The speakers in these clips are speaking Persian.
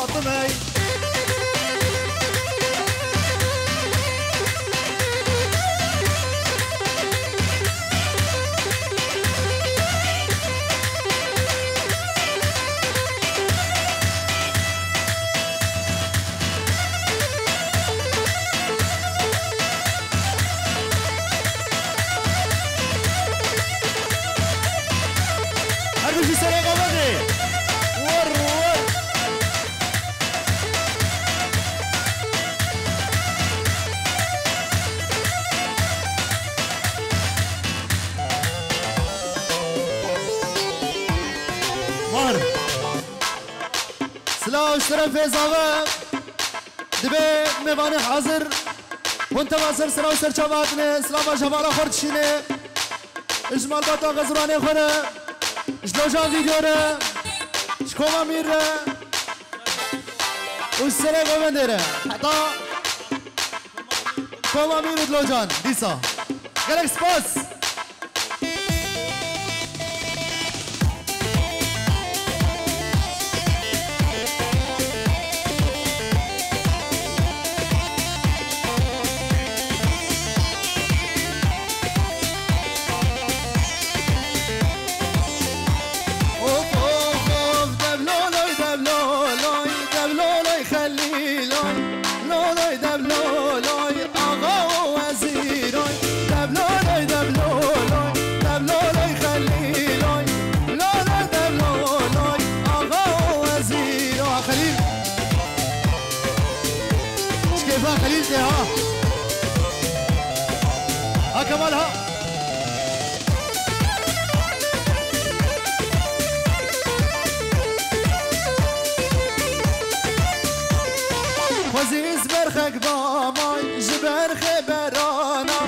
فاطمه هربجي سريع قبضي ور مهر سلاح اشترم في زاوه دبي ميواني حاضر وانت واصل سلاح سر چواتنه سلام جمالا خورتشينه اجمال باتا غزراني خونه اشلوجان ویدیوره شکوما میره و سره گوندره حتی کوما میره دلوجان دیسا گلک سپاس خليل ها ها كمالها خوزي زبرخك باماي جبرخ برانا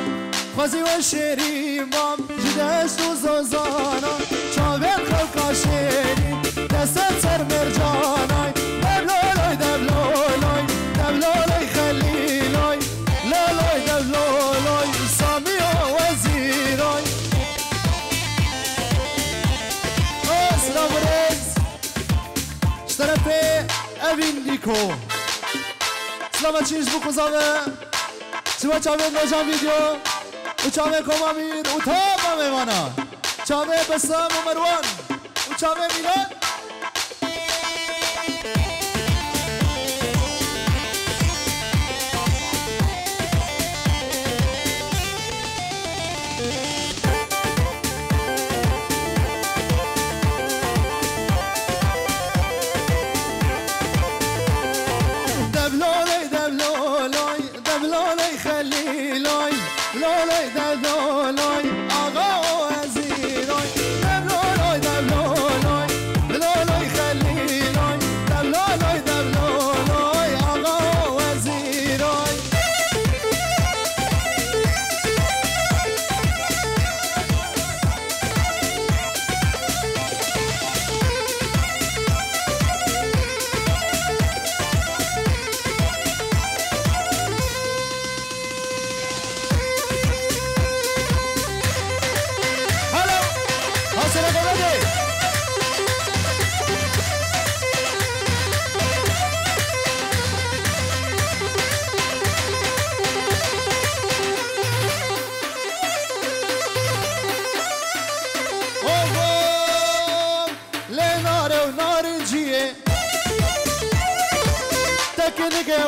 خوزي وشيري مام جدشت وزوزانا شابين خلقا شيري دست سر مرجاناي دبلولاي دبلولاي دبلولاي خليلاي لالاي دبلولاي سامي وزيراي اسلام رز اشترفي اوين ديكو سلامة چیز بو کزاوه چوا چاوه روشان ویدیو و چاوه کمامیر و تابا میوانا چاوه بسام و مروان و چاوه میلان لولاي دبلولاي آقا وزيراي دبلولاي دبلولاي لولاي خليلاي دبلولاي دبلولاي آقا وزيراي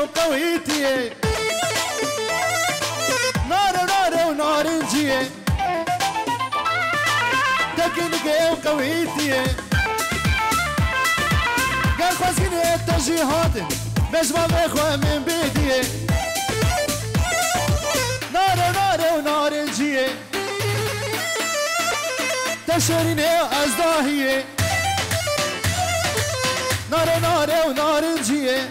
وقويتي نار ونارنجية تكنيكي وقويتي قال خزيني التجيهات باش ما بخوة من بيدي نار ونارنجية تشريني أزداهية نار ونارنجية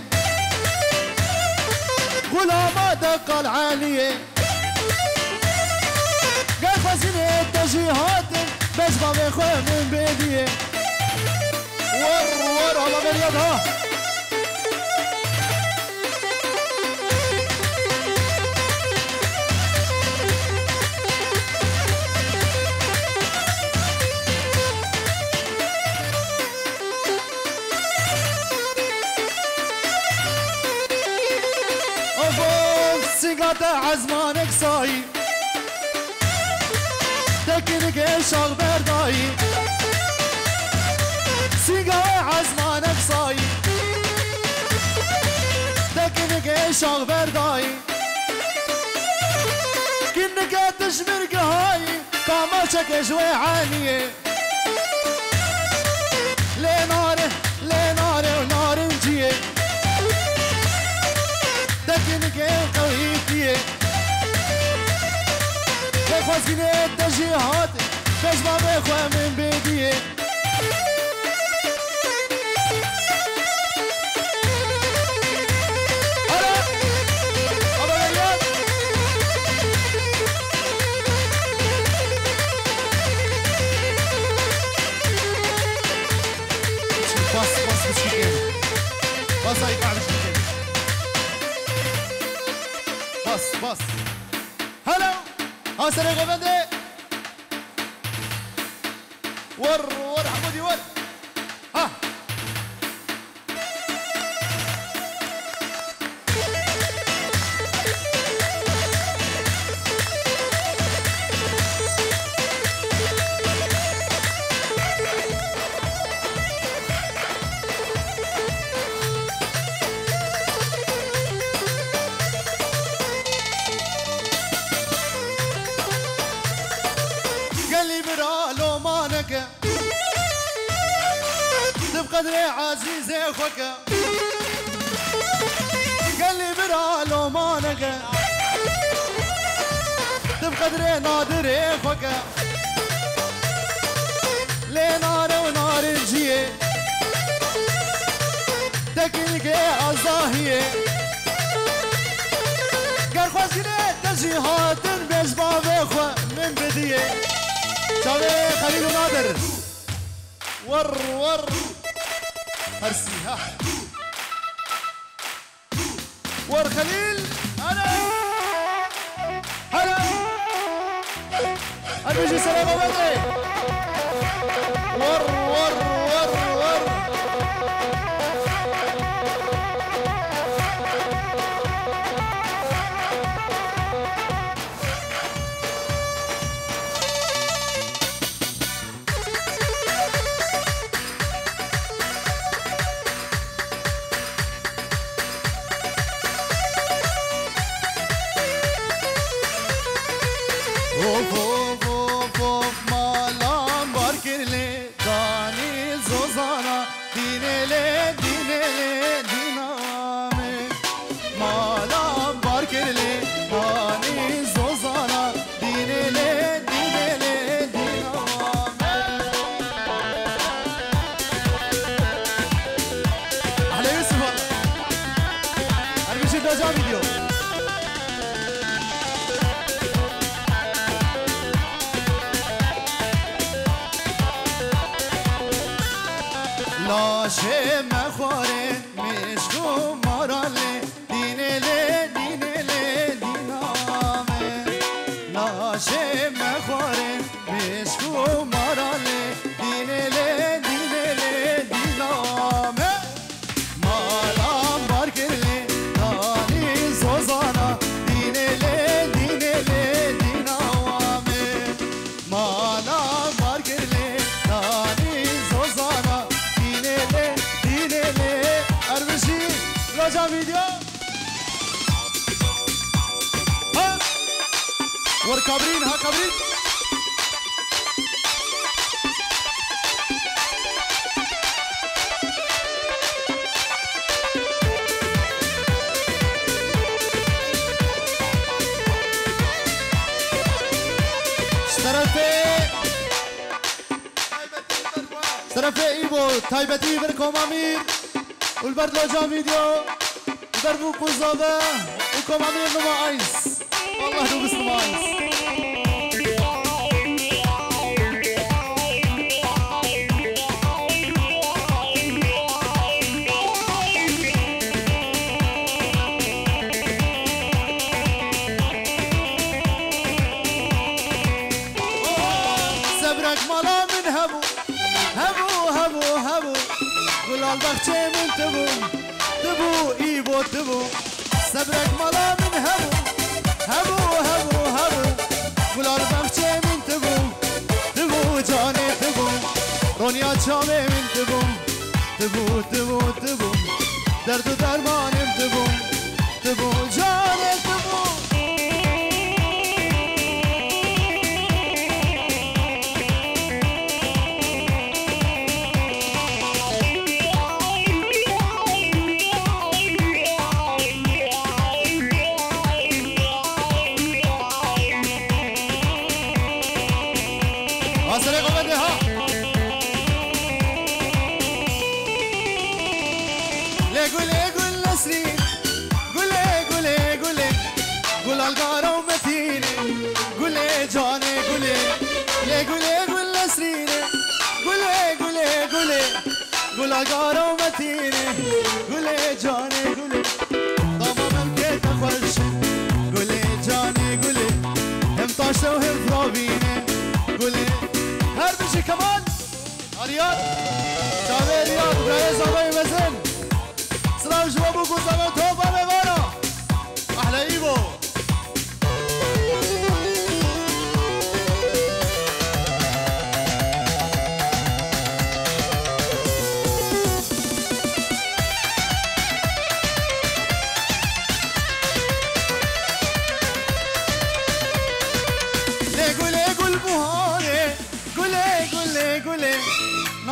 غلامات دقة عالية قال خزيني التجيهات باش ما بخوة من بيدي ور على مريضها بتا عزمانك صاي تكنك شاغ برداي سيقا عزمانك صاي تكنك شاغ برداي كنك تشمر قهاي طامشك شوي عانية لنار ونار نجيه تكنك قوي فيه بخوزيني التجيهات فاش ما بخوة من بديه بس هيك عم بشتغل بس هلا ها سرقة بندي ور حمودي ور ها بقدر عزيزي خوكا قال لي برالو ما نقا بقدر نادر خوكا لي نار ونار الجيه تكنك عزاهيه قال خوزيني تجيهات بجباب اخوة من بديه شاوي خليل ونادر ور هرسي ها ور خليل هلا بيجي سلامة بدري ور لاشه مخواره مشکو ماراله دینله دینامه لاشه مخواره مشکو ماراله دینله دینامه مالام بار کرله دانی زوزانا دینله دینامه مالام بار کرله دانی زوزانا ارمشي راجع فيديو ها ور كابرين ها كابرين طرفه ايبو تايبتي بركم امير والبرد لو فيديو وضربوا قوزابه وكم امير نما ايس والله دوبس نما ايس صبرك مالا من هبو ولال بخچه من تبو ايبو تبو صبرك مالا من هبو هبو هبو هبو گلار بخچه من تبو جانه تبو رونیا چامه من تبو درد و درمانم تبو جانه تبو گلگار و متینه گله جانه گله دامامم که تخوش گله جانه گله هم تاشته و هم فرابینه گله هر بشی کمان آریاد شاوه ریاد برای زبای مزن سلام جوابو گذابه توبه ببارا احلى ایبو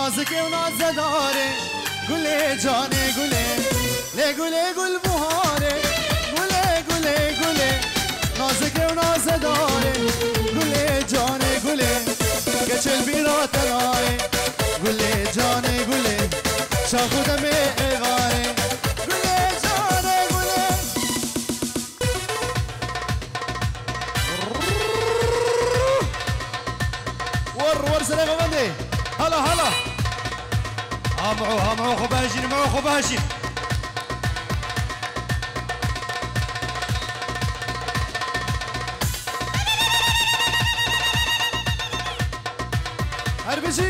نازکه و نازداره گله جانه گله گله گل بهاره گله نازکه و نازداره گله جانه گله گچل بیرا تناره گله جانه گله شاخودم ایواره گله جانه گله ور سلام بندی هلا معو خباشين هربشي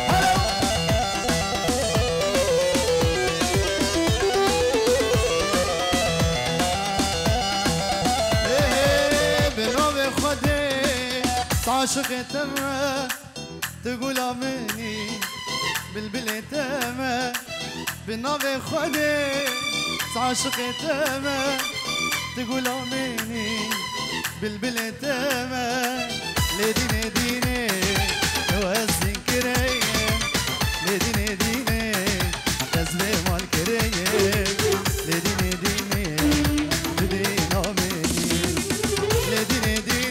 هلا بنوب خدي عاشق تما تقول امني بالبل تما بالنار خدي عاشق تما تقول امني بالبل تما لديني ديني وزن كريم لديني ديني تزبي مال كريم لديني ديني بدين امني لديني ديني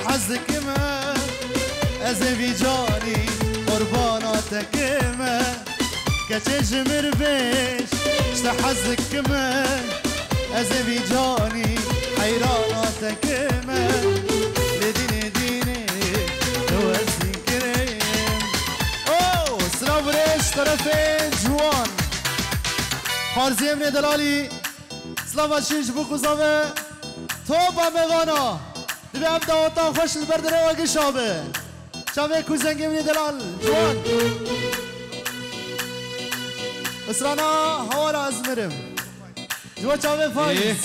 حظك ما أزبي جاني قرباناتك ما كتش مربيش حظك ما أزبي جاني حيراناتك ما لديني ديني توزن كريم أوه سلام ريش طرفين جوان خارزي من دلالي سلام الشيش بوكوزاوه توبا مغانا دبی هم دعوتا خوش البردره و گشابه شابه کوزنگی منی دلال جوان اسرانا حوالا ازمرم جوان شابه فایز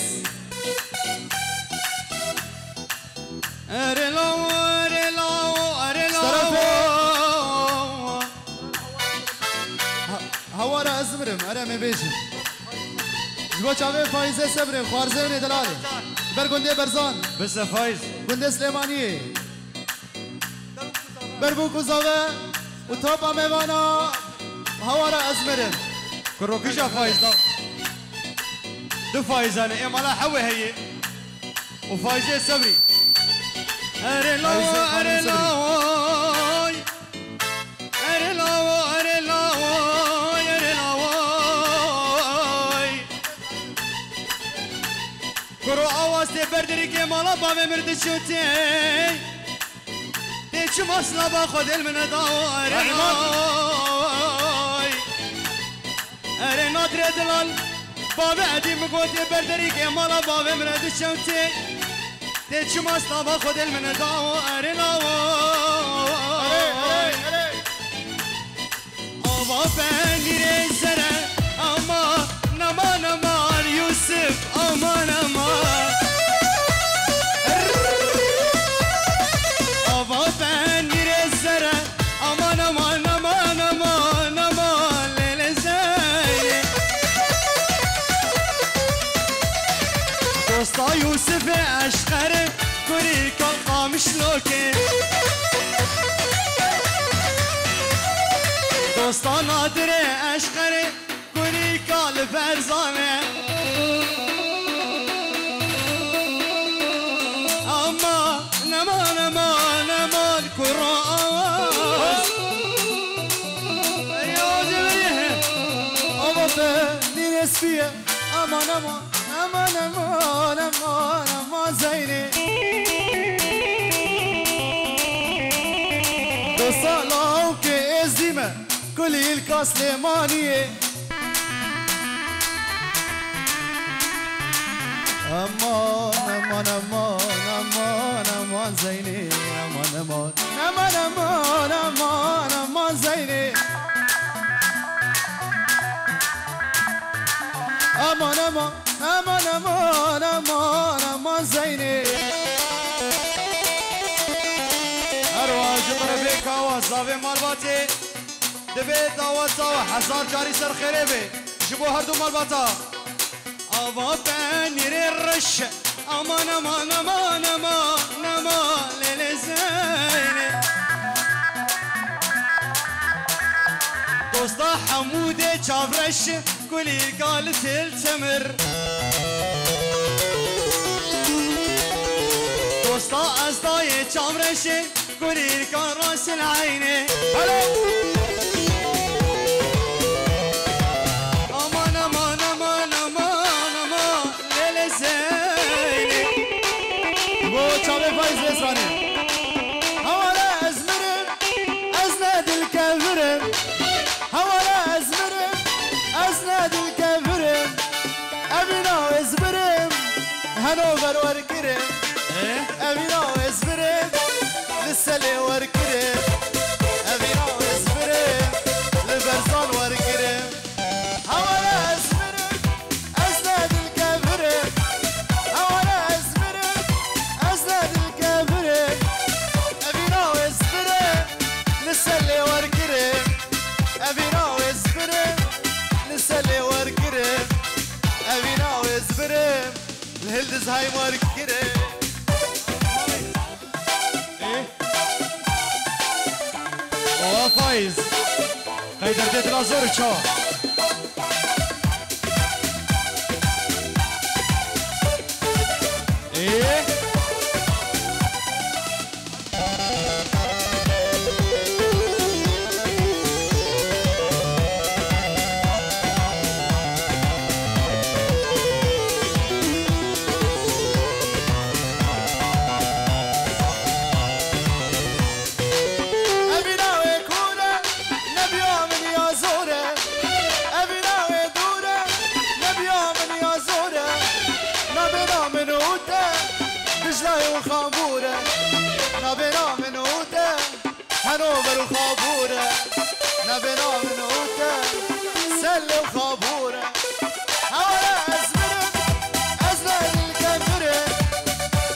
ارلاو حوالا ازمرم اره میبیشی جوان شابه فایزه سبرم خوارزه منی دلالی بر گنده برزان بس فايز گنده سليماني بر بوكوزاوه و توبا ميوانا هوارا ازمرن كروكيشا فايز دو فايز انا امالا حوي هي وفايزه صبري كرو اواز گفته بردری که مالا با مرد شوتی چه مصلا با خود من داره اره نادر دلال با بعدی مگوتی بردری که مالا با مرد شوتی چه مصلا با خود من داره آوا بندیر سره اما نمان امان یوسف امان امان آوا بندیر سره امان امان امان امان امان لیل زینه دوستا یوسف اشقره گری کن قامش لوکه دوستا نادر اشقره گری کال فرزانه اما نمان امان امان قرآن ریاض بریه اما به نیرسیه امان امان امان امان امان امان زینه دو سالا که ازدیمه کلی الکاس لیمانیه امان امان امان امان امان زینه امان امان امان امان امان امان زینه امان امان امان امان امان امان زینه ارواج من بیک آواز زاوی مالباتی دبیت آواز و هزار جاری سر خیره بی جبو هر دو مالباتا آوا بنیر رش امان امان امان امان امان لیل زینه دوستا حمود چاورش کلی قال تلتمر دوستا ازدای چاورش کلی قال راس العینه امان امان امان امان امان لیل زینه بو چاوه فایز رسانه هوالا ازمرم از نادل کفرم هوالا ازمرم از نادل کفرم ابینا ازمرم هنوفر ورکرم ابینا ازمرم لسلی ورکرم ابینا ازمرم لبرزان ورکرم هوالا ازمرم از نادل کفرم هوالا ازمرم از نادل کفرم ابینا ازمرم لسلی ورکرم ابینا ازمرم لسلی ورکرم ابینا ازمرم الهلدز هاي ورکرم فايز قيدر ديت الازور تشو ايه وخابوره نبنا من اوته هنوبر وخابوره نبنا من اوته سل وخابوره هولا ازمرم ازلال الكبره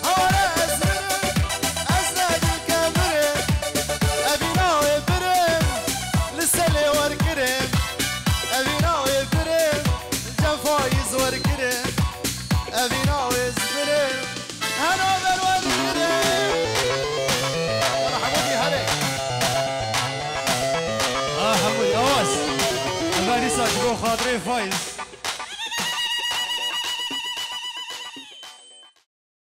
هولا ازمرم ازلال الكبره ابينا ويبرم لسلي وركرم ابينا ويبرم الجفايز وركرم ابينا ويزبرم هنوبر وركرم حمودي هلي حمودي اواز الله يسعدك خاطري فايز